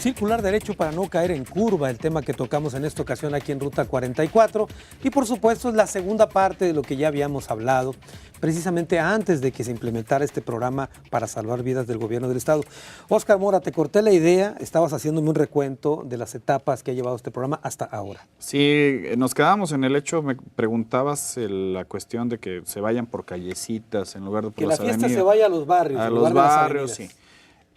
Circular derecho para no caer en curva, el tema que tocamos en esta ocasión aquí en Ruta 44. Y por supuesto es la segunda parte de lo que ya habíamos hablado, precisamente antes de que se implementara este programa para salvar vidas del gobierno del estado. Óscar Mora, te corté la idea, estabas haciéndome un recuento de las etapas que ha llevado este programa hasta ahora. Sí, nos quedamos en el hecho, me preguntabas la cuestión de que se vayan por callecitas en lugar de por Que las la fiesta avenidas. se vaya a los barrios. A en los lugar de las barrios, sí.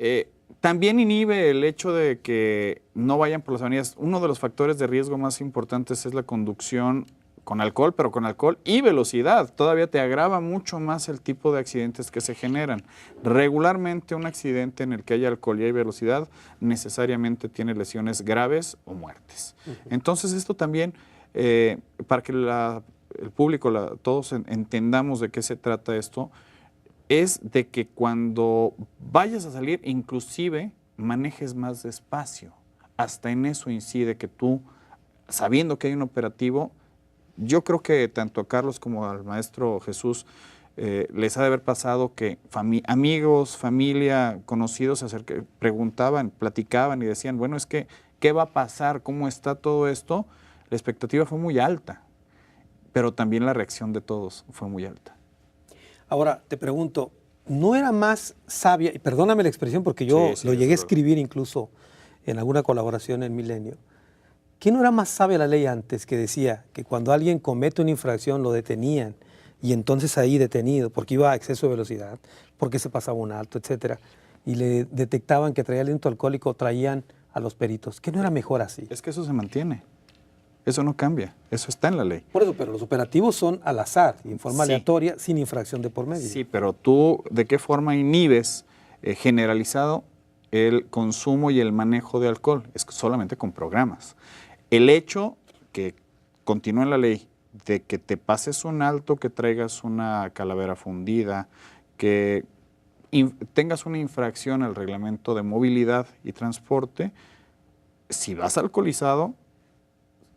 avenidas. También inhibe el hecho de que no vayan por las avenidas. Uno de los factores de riesgo más importantes es la conducción con alcohol, pero con alcohol y velocidad. Todavía te agrava mucho más el tipo de accidentes que se generan. Regularmente un accidente en el que hay alcohol y hay velocidad necesariamente tiene lesiones graves o muertes. Entonces esto también, para que el público, todos entendamos de qué se trata esto, es de que cuando vayas a salir, inclusive manejes más despacio. Hasta en eso incide que tú, sabiendo que hay un operativo, yo creo que tanto a Carlos como al maestro Jesús les ha de haber pasado que amigos, familia, conocidos se preguntaban, platicaban y decían, bueno, es que, ¿qué va a pasar? ¿Cómo está todo esto? La expectativa fue muy alta, pero también la reacción de todos fue muy alta. Ahora, te pregunto, ¿no era más sabia, y perdóname la expresión porque yo lo llegué a escribir incluso en alguna colaboración en Milenio, ¿que no era más sabia la ley antes que decía que cuando alguien comete una infracción lo detenían y entonces ahí detenido porque iba a exceso de velocidad, porque se pasaba un alto, etcétera, y le detectaban que traía aliento alcohólico, traían a los peritos? ¿Que no era mejor así? Es que eso se mantiene. Eso no cambia, eso está en la ley. Por eso, pero los operativos son al azar, en forma aleatoria, sin infracción de por medio. Sí, pero tú, ¿de qué forma inhibes generalizado el consumo y el manejo de alcohol? Es solamente con programas. El hecho que continúe en la ley de que te pases un alto, que traigas una calavera fundida, que tengas una infracción al reglamento de movilidad y transporte, si vas alcoholizado,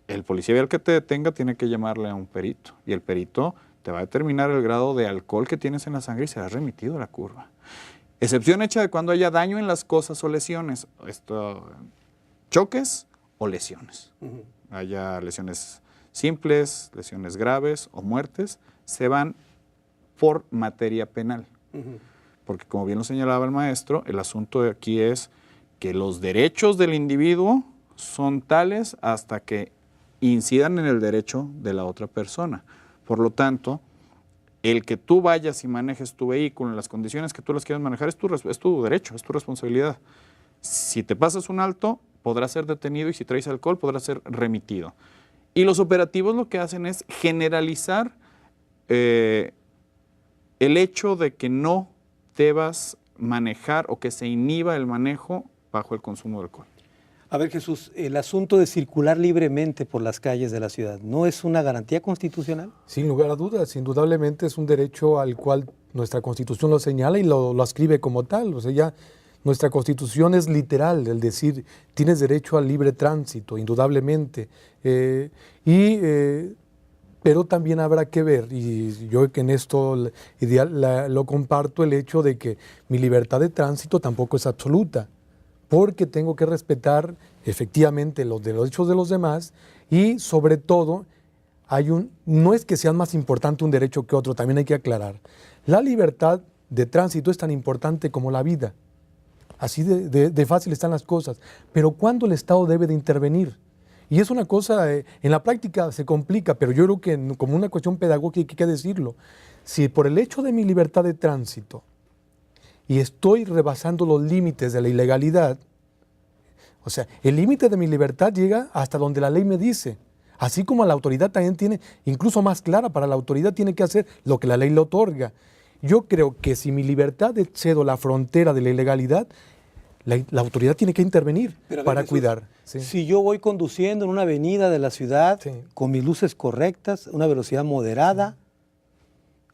el policía vial que te detenga tiene que llamarle a un perito y el perito te va a determinar el grado de alcohol que tienes en la sangre y serás remitido a la curva. Excepción hecha de cuando haya daño en las cosas o lesiones, choques o lesiones. Haya lesiones simples, lesiones graves o muertes, se van por materia penal. Porque como bien lo señalaba el maestro, el asunto de aquí es que los derechos del individuo son tales hasta que incidan en el derecho de la otra persona. Por lo tanto, el que tú vayas y manejes tu vehículo en las condiciones que tú las quieras manejar es tu derecho, es tu responsabilidad. Si te pasas un alto, podrás ser detenido y si traes alcohol, podrás ser remitido. Y los operativos lo que hacen es generalizar el hecho de que no debas manejar o que se inhiba el manejo bajo el consumo de alcohol. A ver, Jesús, el asunto de circular libremente por las calles de la ciudad, ¿no es una garantía constitucional? Sin lugar a dudas, indudablemente es un derecho al cual nuestra Constitución lo señala y lo ascribe como tal. O sea, ya nuestra Constitución es literal, el decir, tienes derecho al libre tránsito, indudablemente. Pero también habrá que ver, y yo que en esto lo comparto, el hecho de que mi libertad de tránsito tampoco es absoluta, porque tengo que respetar efectivamente los derechos de los demás y sobre todo no es que sea más importante un derecho que otro, también hay que aclarar. La libertad de tránsito es tan importante como la vida, así de fácil están las cosas, pero ¿cuándo el Estado debe de intervenir? Y es una cosa, en la práctica se complica, pero yo creo que como una cuestión pedagógica hay que decirlo. Si por el hecho de mi libertad de tránsito y estoy rebasando los límites de la ilegalidad, o sea, el límite de mi libertad llega hasta donde la ley me dice, así como la autoridad también tiene, incluso más clara, para la autoridad tiene que hacer lo que la ley le otorga. Yo creo que si mi libertad excedo la frontera de la ilegalidad, la autoridad tiene que intervenir para Jesús, cuidar. ¿Sí? Si yo voy conduciendo en una avenida de la ciudad con mis luces correctas, una velocidad moderada,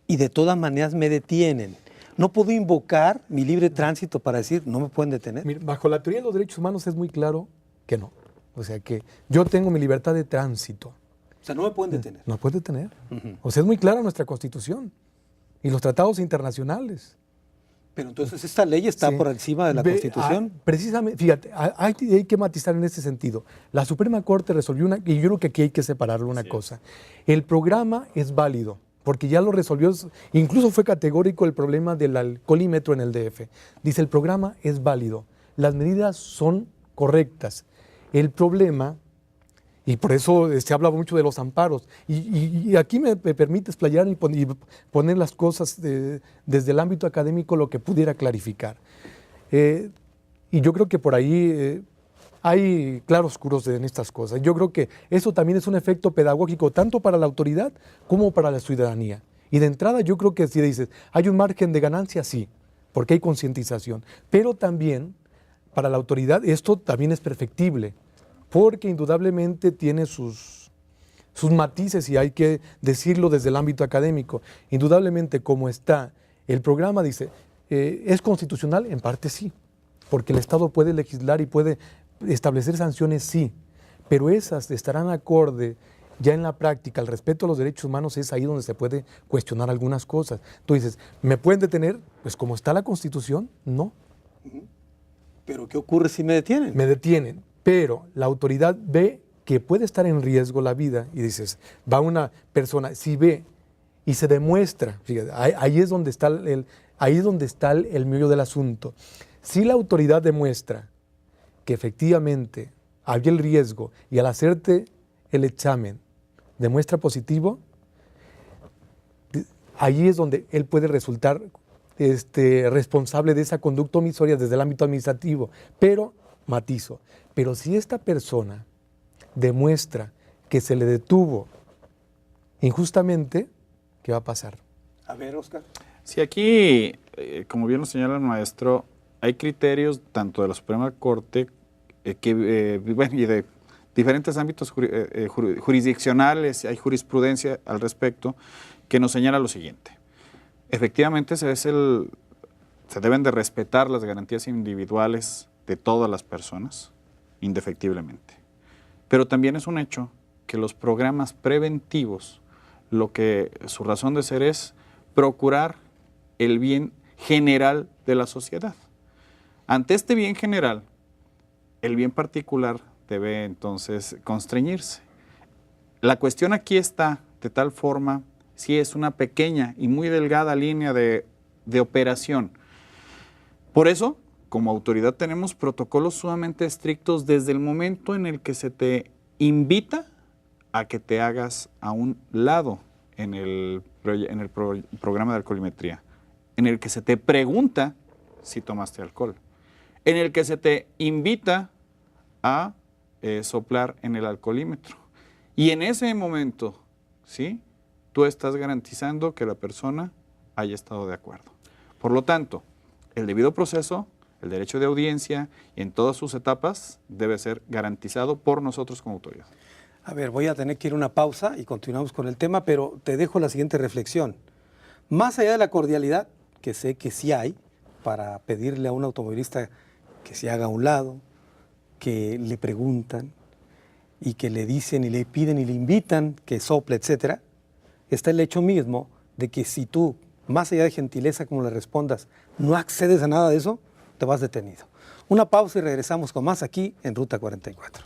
y de todas maneras me detienen, ¿no puedo invocar mi libre tránsito para decir no me pueden detener? Mira, bajo la teoría de los derechos humanos es muy claro que no. O sea que yo tengo mi libertad de tránsito. O sea, no me pueden detener. No puede detener. O sea, es muy clara nuestra Constitución y los tratados internacionales. Pero entonces esta ley está por encima de la Constitución. Precisamente, fíjate, hay que matizar en ese sentido. La Suprema Corte resolvió y yo creo que aquí hay que separarlo una cosa. El programa es válido, porque ya lo resolvió, incluso fue categórico el problema del alcoholímetro en el DF. Dice, el programa es válido, las medidas son correctas. El problema, y por eso se habla mucho de los amparos, y aquí me permite explayar y poner las cosas desde el ámbito académico lo que pudiera clarificar. Y yo creo que por ahí hay claroscuros en estas cosas. Yo creo que eso también es un efecto pedagógico tanto para la autoridad como para la ciudadanía. Y de entrada yo creo que si dices, hay un margen de ganancia, sí, porque hay concientización, pero también para la autoridad esto también es perfectible, porque indudablemente tiene sus matices y hay que decirlo desde el ámbito académico. Indudablemente, como está el programa, dice, ¿es constitucional? En parte sí, porque el Estado puede legislar y puede establecer sanciones, sí, pero esas estarán acorde ya en la práctica. El respeto a los derechos humanos es ahí donde se puede cuestionar algunas cosas. Tú dices, ¿me pueden detener? Pues como está la Constitución, no. ¿Pero qué ocurre si me detienen? Me detienen. Pero la autoridad ve que puede estar en riesgo la vida y dices, va una persona, si ve y se demuestra, fíjate, ahí es donde está el meollo del asunto. Si la autoridad demuestra que efectivamente había el riesgo y al hacerte el examen demuestra positivo, ahí es donde él puede resultar responsable de esa conducta omisoria desde el ámbito administrativo, pero matizo. Pero si esta persona demuestra que se le detuvo injustamente, ¿qué va a pasar? A ver, Oscar. Sí, aquí, como bien lo señala el maestro, hay criterios tanto de la Suprema Corte y de diferentes ámbitos jurisdiccionales, hay jurisprudencia al respecto, que nos señala lo siguiente. Efectivamente, se deben de respetar las garantías individuales de todas las personas, indefectiblemente. Pero también es un hecho que los programas preventivos, su razón de ser es procurar el bien general de la sociedad. Ante este bien general, el bien particular debe entonces constreñirse. La cuestión aquí está de tal forma, si es una pequeña y muy delgada línea de operación. Por eso, como autoridad tenemos protocolos sumamente estrictos desde el momento en el que se te invita a que te hagas a un lado en el programa de alcoholimetría, en el que se te pregunta si tomaste alcohol, en el que se te invita a soplar en el alcoholímetro. Y en ese momento, ¿sí?, tú estás garantizando que la persona haya estado de acuerdo. Por lo tanto, el debido proceso, el derecho de audiencia y en todas sus etapas debe ser garantizado por nosotros como autoridad. A ver, voy a tener que ir a una pausa y continuamos con el tema, pero te dejo la siguiente reflexión. Más allá de la cordialidad, que sé que sí hay, para pedirle a un automovilista que se haga a un lado, que le preguntan y que le dicen y le piden y le invitan que sople, etcétera, está el hecho mismo de que si tú, más allá de gentileza como le respondas, no accedes a nada de eso, te vas detenido. Una pausa y regresamos con más aquí en Ruta 44.